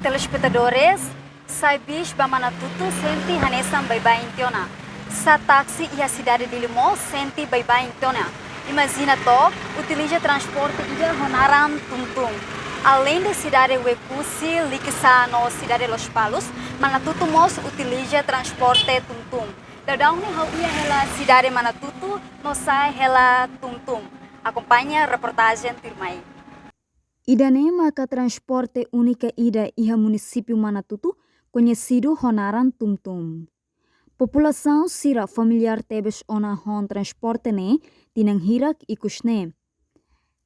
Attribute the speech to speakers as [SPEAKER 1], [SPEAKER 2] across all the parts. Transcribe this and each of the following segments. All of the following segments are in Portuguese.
[SPEAKER 1] telespectadores, saibis bamanatutu senti hanesam bye-bye intiona. Sa táxi e a cidade de Limão senti bye-bye intiona. Imagina to, utiliza transporte ida Honaram Tumtum. Além da cidade Wekusi, Likisa no cidade Los Palos, Manatutu mos utiliza transporte Tumtum. Dadang ni hauia hela cidade Manatutu, no sai hela Tumtum. Acompanha a reportagem Tirmai.
[SPEAKER 2] Idane maka transporte única ida iha município Manatutu, conhecido Honaram Tumtum. População sira familiar tebes ona hon transporte ne, tinang hirak ikusne.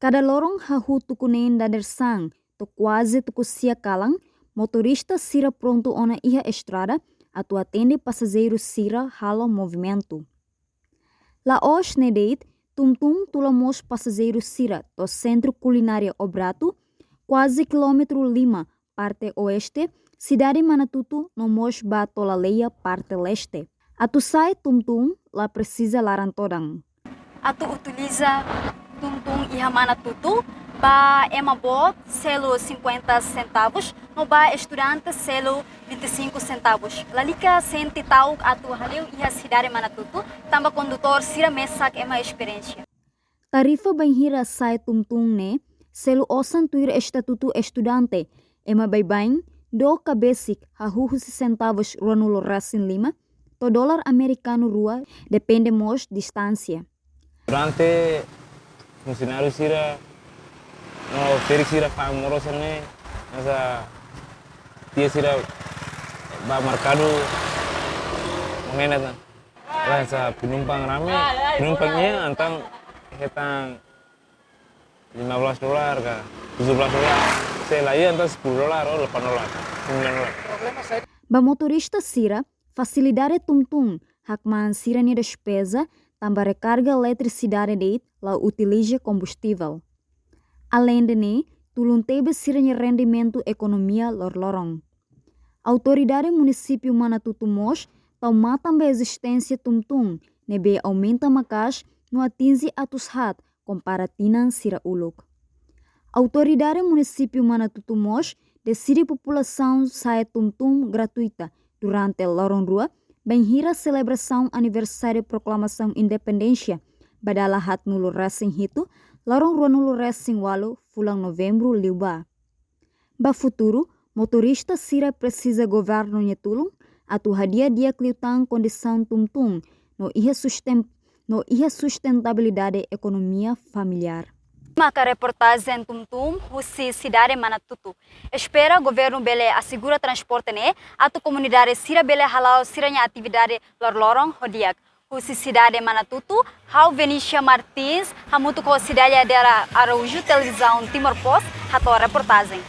[SPEAKER 2] Kada lorong hahu tukunen dader sang, to quase tukusia kalang, motorista sira pronto ona iha estrada, atu atende passageiros sira halo movimento. La os nedeit, Tumtum tulamos passageiros sira, to centro culinária Obrato, quase quilômetro 5, parte oeste, cidade Manatutu, no mos ba Tolaleia, parte leste. Atu sai Tumtum, la precisa larantodang.
[SPEAKER 1] Atu utiliza Tumtum iha Manatutu, ba emabot, selo 50 centavos, no ba estudante, selo 25 centavos. Lalika senti tau atu haleu iha cidade Manatutu, tamba condutor sira mesak ema experiência.
[SPEAKER 2] Tarifa banhira sai Tumtum ne, selo osan tuir estatuto estudante, ema baibain, do basic hahuhu centavos ronulo rasin lima, to dólar americano rua, depende mos distância.
[SPEAKER 3] Durante funcionário sira no Felix sira fa morosa ne nasa dia sira ba marcado mengenat lah sa penumpang rame penumpangnya antang hetang $15 ka $17 saya lagi antang $10 atau $8 $9.
[SPEAKER 2] Ba motorista sira facilidade Tumtum hakman sira ni despesa tamba recarga eletricidade deit la utiliza combustível. Além de ne, tulun tebe siranya rendimento economia lorlorong. Autoridade município Manatutu mos tau matam be existência Tumtum, nebe aumenta makas no atinge atus hat comparatinan sira uluk. Autoridade município Manatutu mos decide população sai Tumtum gratuita durante lorong rua, benhira celebração aniversário proclamação independência, badala hat nulo racing hitu, lorong rua nulo racing walu, fulang novembro liuba. Ba futuro, motorista sira precisa governo nyetulung, atu hadia dia kliutang condição Tumtum, no iha sustentabilidade economia familiar.
[SPEAKER 1] Maka reportagem Tumtum, husi cidade Manatutu. Espera governo bele assegura transporte ne, atu comunidade sira bele halau siranya atividade lorlorong hodiak. Husi cidade Manatutu, hau Venícia Martins, hamutu ko cidade dera Araújo televisão Timor Post, hato reportagem.